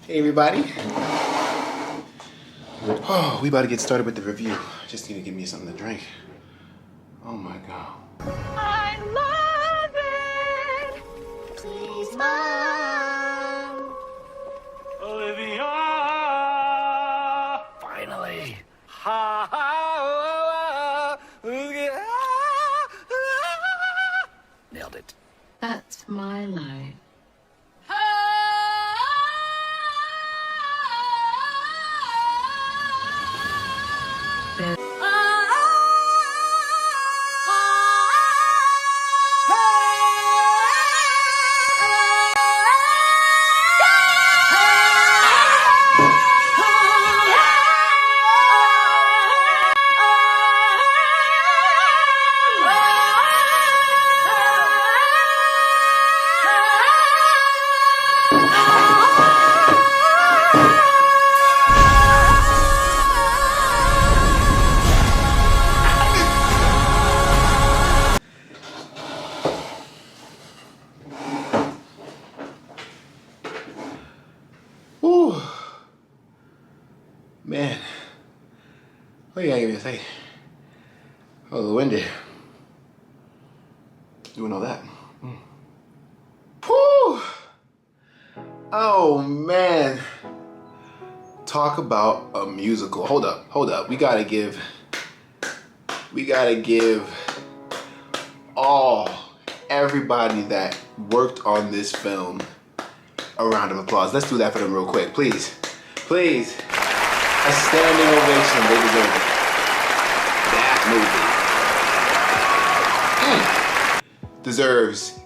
Hey everybody. Oh, we about to get started with the review. Just need to give me something to drink. Oh my God. I love it. Please, Mom. Olivia! Finally! Ha ha! Nailed it. That's my life. Whew. Man. What do you gotta give me a second? Oh, the winded. Doing all that. Whew. Oh man. Talk about a musical. Hold up. We gotta give everybody that worked on this film a round of applause. Let's do that for them real quick, please. Please. A standing ovation. They deserve it. That movie deserves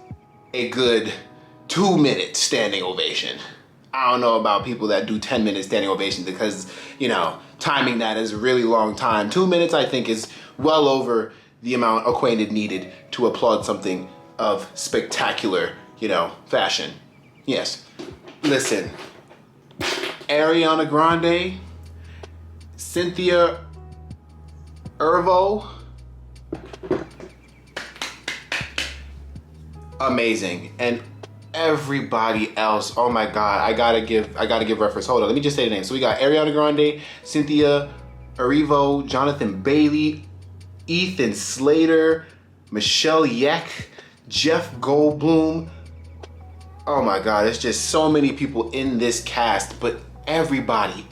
a good 2-minute standing ovation. I don't know about people that do 10-minute standing ovations because, you know, timing that is a really long time. 2 minutes, I think, is well over the amount acquainted needed to applaud something of spectacular, you know, fashion. Yes. Listen, Ariana Grande, Cynthia Erivo, amazing, and everybody else. Oh my God, I gotta give reference. Hold on, let me just say the name. So we got Ariana Grande, Cynthia Erivo, Jonathan Bailey, Ethan Slater, Michelle Yeck, Jeff Goldblum. Oh my God, it's just so many people in this cast, but everybody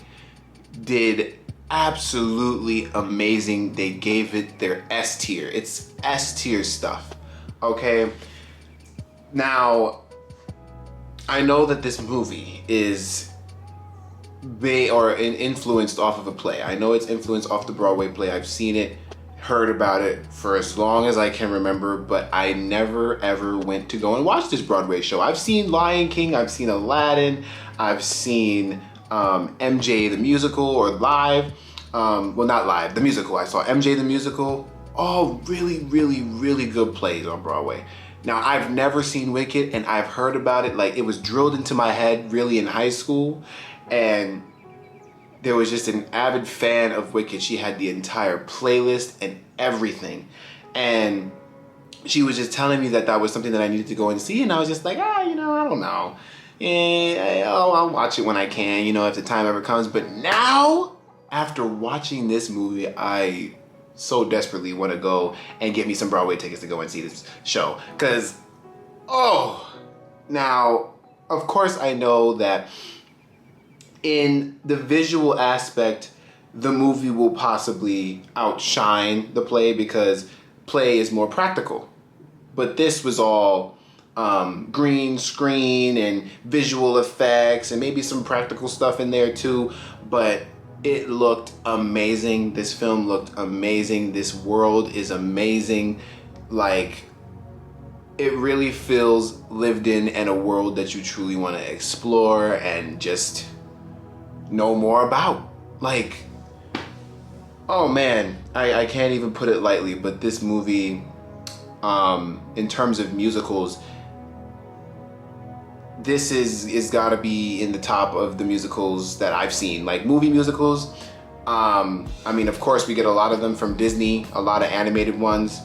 did absolutely amazing. They gave it their S tier. It's S tier stuff, okay? Now, I know that this movie is influenced off of a play. I know it's influenced off the Broadway play. I've seen it, heard about it for as long as I can remember, but I never ever went to go and watch this Broadway show. I've seen Lion King, I've seen Aladdin, I've seen MJ the musical or live. Well, not live, the musical. I saw MJ the musical. All really, really, really good plays on Broadway. Now, I've never seen Wicked, and I've heard about it. Like, it was drilled into my head really in high school, and there was just an avid fan of Wicked. She had the entire playlist and everything. And she was just telling me that that was something that I needed to go and see. And I was just like, you know, I don't know. I'll watch it when I can, you know, if the time ever comes. But now, after watching this movie, I so desperately want to go and get me some Broadway tickets to go and see this show. Because, now, of course I know that in the visual aspect, the movie will possibly outshine the play because play is more practical. But this was all green screen and visual effects and maybe some practical stuff in there too. But it looked amazing. This film looked amazing. This world is amazing. Like, it really feels lived in and a world that you truly want to explore and just know more about. Like, oh man, I can't even put it lightly, but this movie, in terms of musicals, this is gotta be in the top of the musicals that I've seen, like movie musicals. I mean, of course, we get a lot of them from Disney, a lot of animated ones.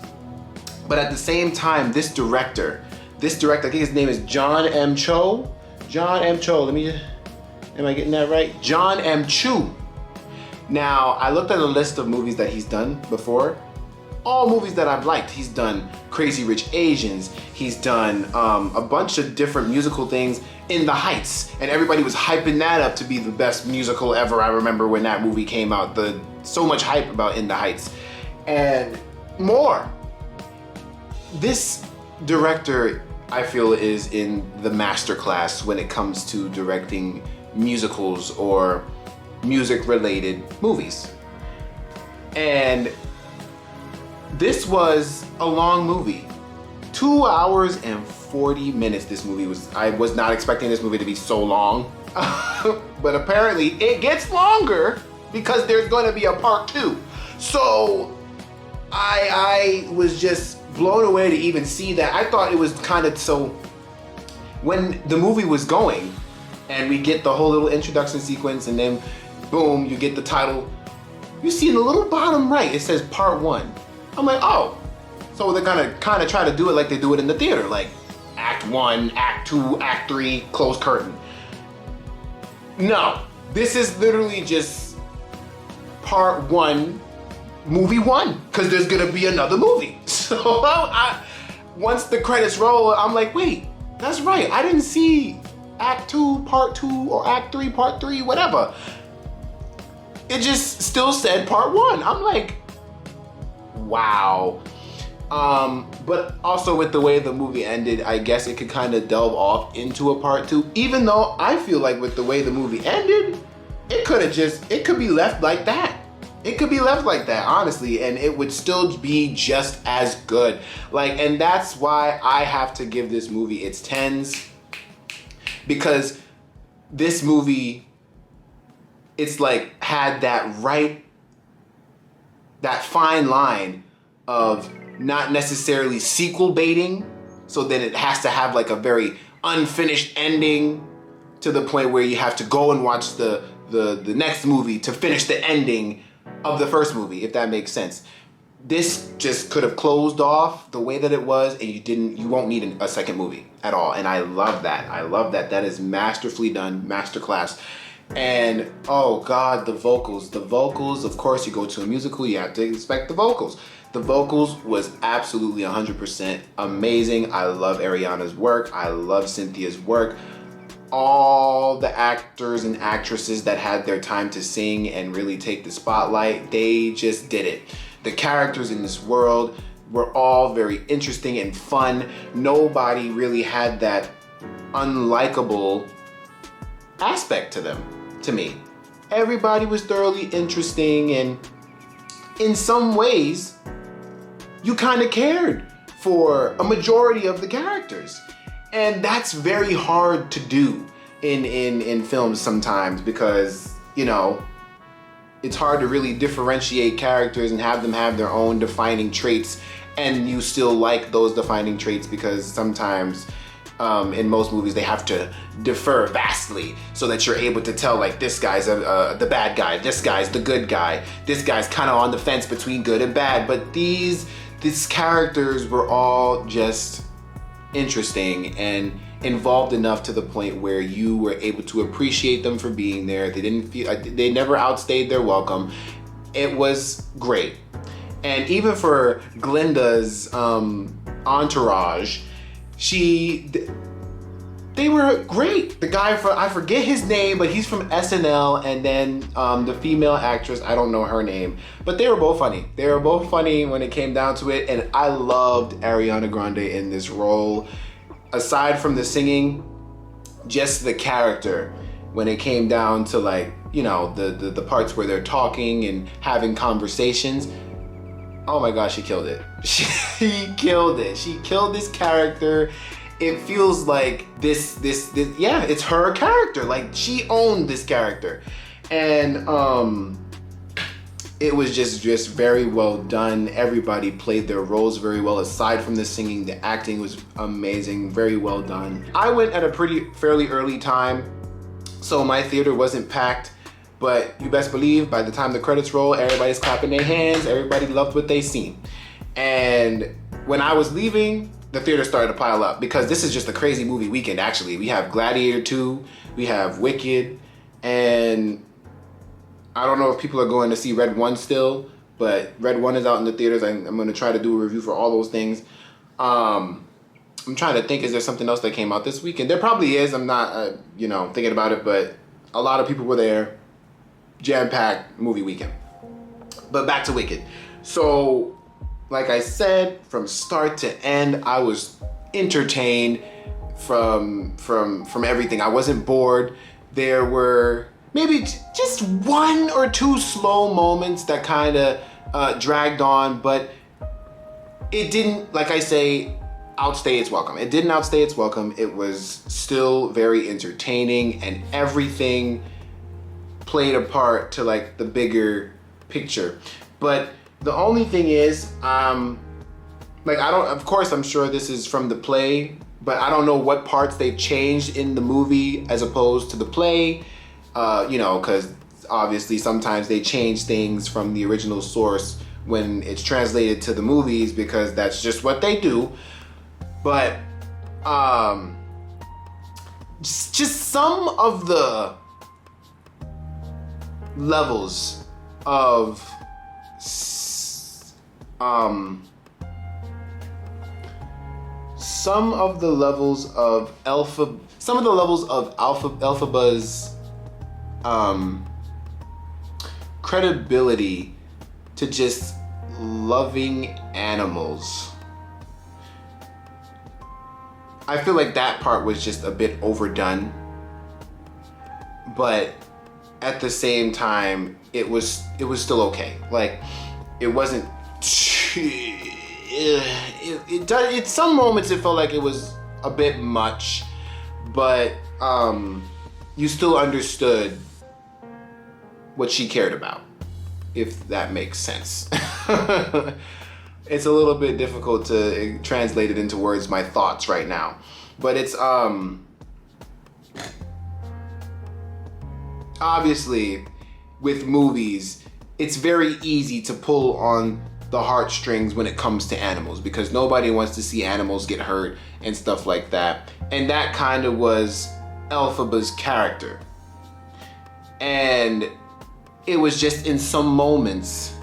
But at the same time, this director, I think his name is John M. Cho. John M. Cho, let me Am I getting that right? John M. Chu. Now, I looked at a list of movies that he's done before. All movies that I've liked. He's done Crazy Rich Asians. He's done a bunch of different musical things. In the Heights, and everybody was hyping that up to be the best musical ever. I remember when that movie came out, so much hype about In the Heights, and more. This director, I feel, is in the master class when it comes to directing musicals or music-related movies. And this was a long movie. 2 hours and 40 minutes this movie was. I was not expecting this movie to be so long. But apparently it gets longer because there's going to be a part 2. So I was just blown away to even see that. I thought it was kind of so. When the movie was going and we get the whole little introduction sequence and then boom, you get the title. You see in the little bottom right, it says part 1. I'm like, oh. So they're gonna kind of try to do it like they do it in the theater, like act 1, act 2, act 3, close curtain. No, this is literally just part 1, movie 1, because there's gonna be another movie. So once the credits roll, I'm like, wait, that's right. I didn't see act 2, part 2, or act 3, part 3, whatever. It just still said part 1. I'm like, wow. But also with the way the movie ended, I guess it could kind of delve off into a part 2, even though I feel like with the way the movie ended, it could be left like that. It could be left like that, honestly, and it would still be just as good. And that's why I have to give this movie its 10s, because this movie, it's had that fine line of not necessarily sequel baiting, so then it has to have a very unfinished ending to the point where you have to go and watch the next movie to finish the ending of the first movie, if that makes sense. This just could have closed off the way that it was, and you won't need a second movie at all. And I love that. I love that. That is masterfully done, masterclass. And oh God, the vocals. The vocals, of course, you go to a musical, you have to expect the vocals. The vocals was absolutely 100% amazing. I love Ariana's work. I love Cynthia's work. All the actors and actresses that had their time to sing and really take the spotlight, they just did it. The characters in this world were all very interesting and fun. Nobody really had that unlikable aspect to them, to me. Everybody was thoroughly interesting, and in some ways, you kind of cared for a majority of the characters. And that's very hard to do in films sometimes, because, it's hard to really differentiate characters and have them have their own defining traits, and you still like those defining traits, because sometimes in most movies they have to differ vastly so that you're able to tell, this guy's the bad guy, this guy's the good guy, this guy's kind of on the fence between good and bad. But these characters were all just interesting and involved enough to the point where you were able to appreciate them for being there. They never outstayed their welcome. It was great. And even for Glinda's entourage, they were great. The guy I forget his name, but he's from SNL, and then the female actress, I don't know her name, but they were both funny. They were both funny when it came down to it, and I loved Ariana Grande in this role. Aside from the singing, just the character, when it came down to the parts where they're talking and having conversations, oh my gosh, she killed it. She killed it. She killed this character. It feels like this, yeah, it's her character. She owned this character. And it was just very well done. Everybody played their roles very well. Aside from the singing, the acting was amazing, very well done. I went at a fairly early time, so my theater wasn't packed, but you best believe by the time the credits roll, everybody's clapping their hands, everybody loved what they seen. And when I was leaving, the theater started to pile up, because this is just a crazy movie weekend, actually. We have Gladiator 2, we have Wicked, And I don't know if people are going to see Red 1 still, but Red 1 is out in the theaters. I'm going to try to do a review for all those things. I'm trying to think, is there something else that came out this weekend? There probably is. I'm not, thinking about it, but a lot of people were there. Jam-packed movie weekend. But back to Wicked. So, like I said, from start to end, I was entertained from everything. I wasn't bored. There were maybe just one or two slow moments that kind of dragged on, but it didn't, like I say, outstay its welcome. It didn't outstay its welcome. It was still very entertaining, and everything played a part to like the bigger picture. But the only thing is, of course I'm sure this is from the play, but I don't know what parts they've changed in the movie as opposed to the play, because obviously sometimes they change things from the original source when it's translated to the movies, because that's just what they do. But just some of the levels of Elphaba's credibility to just loving animals. I feel like that part was just a bit overdone, but at the same time, it was still okay. Like, it wasn't. At some moments it felt like it was a bit much, but you still understood what she cared about, if that makes sense. It's a little bit difficult to translate it into words, my thoughts right now, but it's obviously with movies, it's very easy to pull on the heartstrings when it comes to animals, because nobody wants to see animals get hurt and stuff like that. And that kind of was Elphaba's character. And it was just in some moments,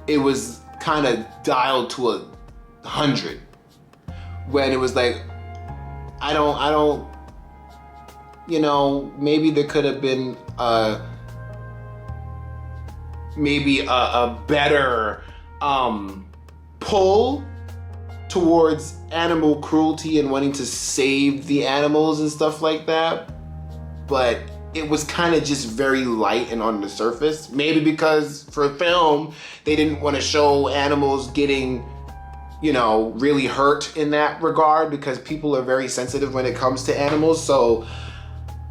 it was kind of dialed to 100, when it was like, I don't, maybe there could have been a better pull towards animal cruelty and wanting to save the animals and stuff like that. But it was kind of just very light and on the surface. Maybe because for film, they didn't want to show animals getting, really hurt in that regard, because people are very sensitive when it comes to animals. So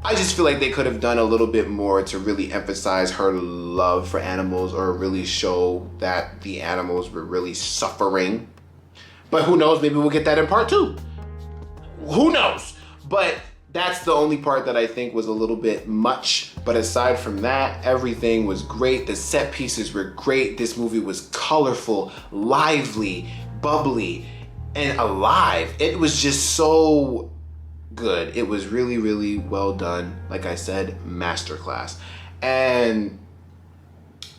I just feel like they could have done a little bit more to really emphasize her love for animals, or really show that the animals were really suffering. But who knows, maybe we'll get that in part 2. Who knows? But that's the only part that I think was a little bit much. But aside from that, everything was great. The set pieces were great. This movie was colorful, lively, bubbly, and alive. It was just so good. It was really, really well done. Like I said, masterclass. And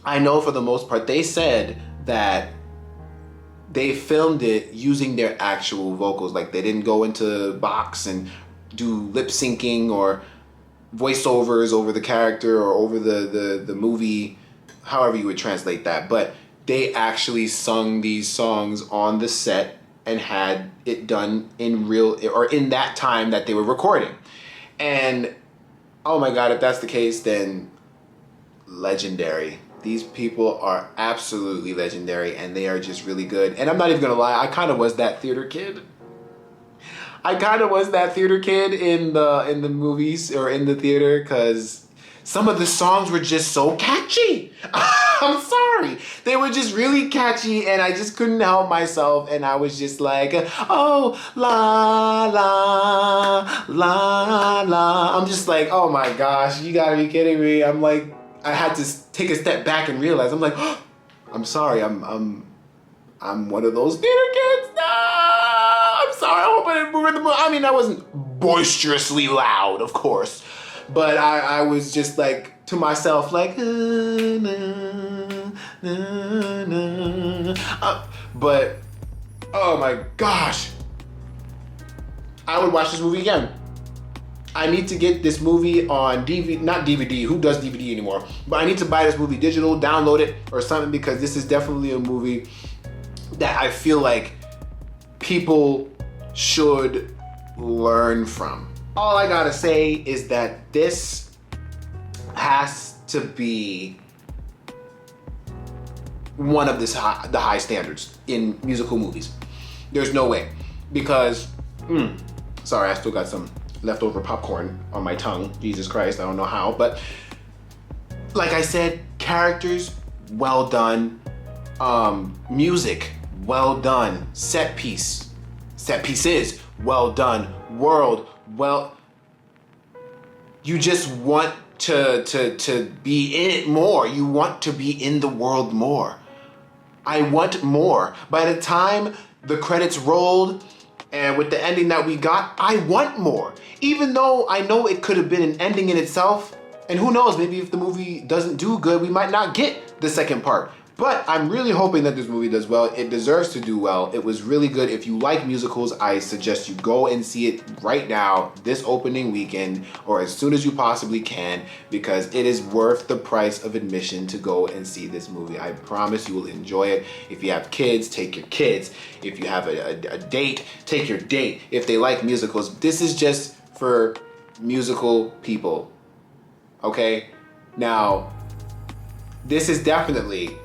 I know for the most part, they said that they filmed it using their actual vocals. Like, they didn't go into box and do lip syncing or voiceovers over the character or over the movie, however you would translate that. But they actually sung these songs on the set and had it done in real, or in that time that they were recording. And oh my God, if that's the case, then legendary. These people are absolutely legendary, and they are just really good. And I'm not even gonna lie, I kind of was that theater kid. I kind of was that theater kid in the movies or in the theater, because some of the songs were just so catchy. I'm sorry. They were just really catchy, and I just couldn't help myself. And I was just like, oh, la, la, la, la. I'm just like, oh my gosh, you gotta be kidding me. I'm like, I had to take a step back and realize, I'm like, oh, I'm sorry, I'm one of those theater kids. No, I'm sorry, I hope I didn't ruin the movie. I mean, I wasn't boisterously loud, of course, But I was just like to myself like, but oh my gosh, I would watch this movie again. I need to get this movie on DVD, not DVD, who does DVD anymore? But I need to buy this movie digital, download it or something, because this is definitely a movie that I feel like people should learn from. All I gotta say is that this has to be one of the high standards in musical movies. There's no way, because, sorry, I still got some leftover popcorn on my tongue. Jesus Christ, I don't know how, but like I said, characters, well done. Music, well done. Set pieces, well done. World, well, you just want to be in it more. You want to be in the world more. I want more. By the time the credits rolled, and with the ending that we got, I want more. Even though I know it could have been an ending in itself, and who knows, maybe if the movie doesn't do good, we might not get the second part. But I'm really hoping that this movie does well. It deserves to do well. It was really good. If you like musicals, I suggest you go and see it right now, this opening weekend, or as soon as you possibly can, because it is worth the price of admission to go and see this movie. I promise you will enjoy it. If you have kids, take your kids. If you have a date, take your date. If they like musicals, this is just for musical people. Okay? Now, this is definitely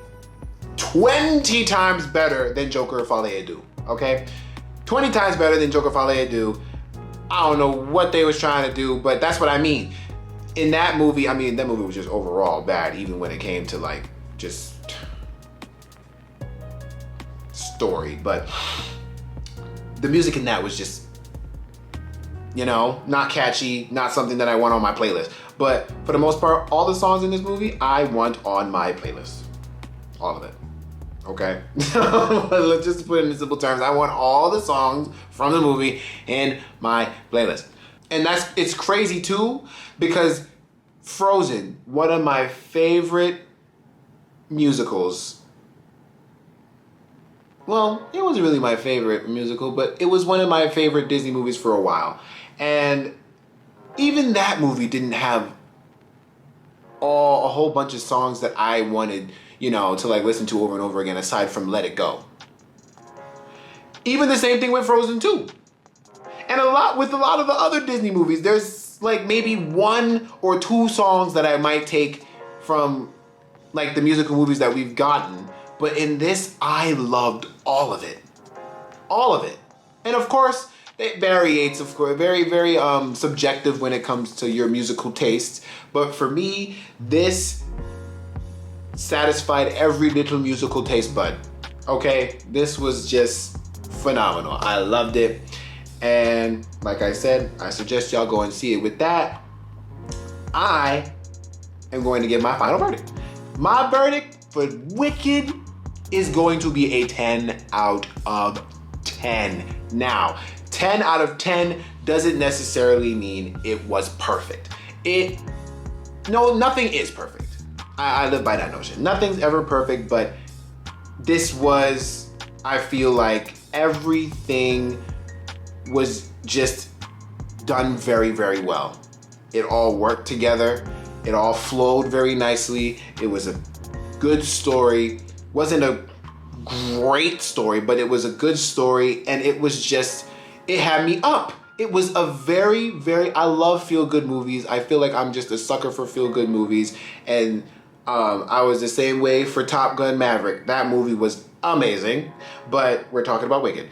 20 times better than Joker Folie à Deux, okay? 20 times better than Joker Folie à Deux. I don't know what they was trying to do, but that's what I mean. In that movie, I mean, that movie was just overall bad, even when it came to like, just story. But the music in that was just, you know, not catchy, not something that I want on my playlist. But for the most part, all the songs in this movie, I want on my playlist. All of it. Okay? Let's just put it in simple terms. I want all the songs from the movie in my playlist. And it's crazy too, because Frozen, one of my favorite musicals. Well, it wasn't really my favorite musical, but it was one of my favorite Disney movies for a while. And even that movie didn't have a whole bunch of songs that I wanted, you know, to like listen to over and over again, aside from Let It Go. Even the same thing with Frozen 2. And with a lot of the other Disney movies, there's like maybe 1 or 2 songs that I might take from like the musical movies that we've gotten. But in this, I loved all of it. All of it. And of course, it varies, of course, very, very subjective when it comes to your musical tastes. But for me, this satisfied every little musical taste bud. Okay, this was just phenomenal. I loved it. And like I said, I suggest y'all go and see it. With that, I am going to give my final verdict. My verdict for Wicked is going to be a 10 out of 10. Now, 10 out of 10 doesn't necessarily mean it was perfect. No, nothing is perfect. I live by that notion. Nothing's ever perfect, but this was, I feel like everything was just done very, very well. It all worked together. It all flowed very nicely. It was a good story. Wasn't a great story, but it was a good story, and it was just, it had me up. It was a very, very, I love feel-good movies. I feel like I'm just a sucker for feel-good movies, and I was the same way for Top Gun Maverick. That movie was amazing, but we're talking about Wicked.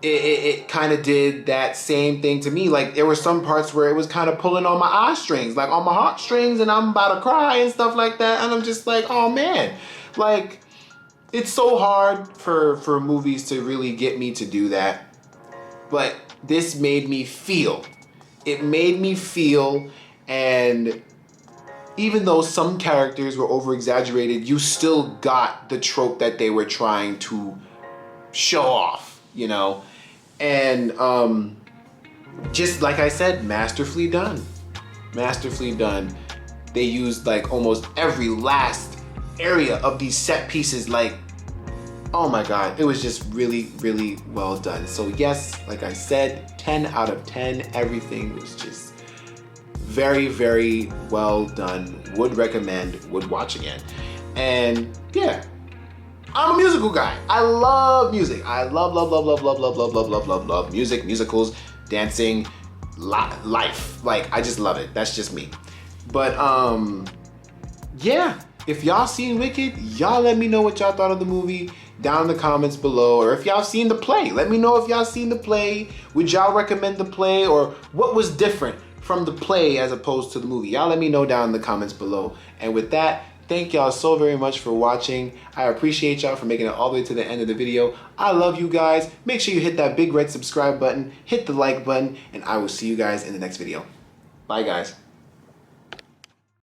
It kind of did that same thing to me. Like, there were some parts where it was kind of pulling on my eye strings, like on my heartstrings, and I'm about to cry and stuff like that, and I'm just like, oh man. Like, it's so hard for movies to really get me to do that, but this made me feel. It made me feel, and even though some characters were over-exaggerated, you still got the trope that they were trying to show off, you know? And just like I said, masterfully done. masterfully done. They used like almost every last area of these set pieces. Like, oh my God, it was just really, really well done. So yes, like I said, 10 out of 10. Everything was just very, very well done. Would recommend, would watch again. And yeah, I'm a musical guy. I love music. I love music, musicals, dancing, life. Like, I just love it. That's just me. But yeah, if y'all seen Wicked, y'all let me know what y'all thought of the movie down in the comments below. Or if y'all seen the play, let me know if y'all seen the play. Would y'all recommend the play, or what was different from the play as opposed to the movie? Y'all let me know down in the comments below. And with that, thank y'all so very much for watching. I appreciate y'all for making it all the way to the end of the video. I love you guys. Make sure you hit that big red subscribe button, hit the like button, and I will see you guys in the next video. Bye guys.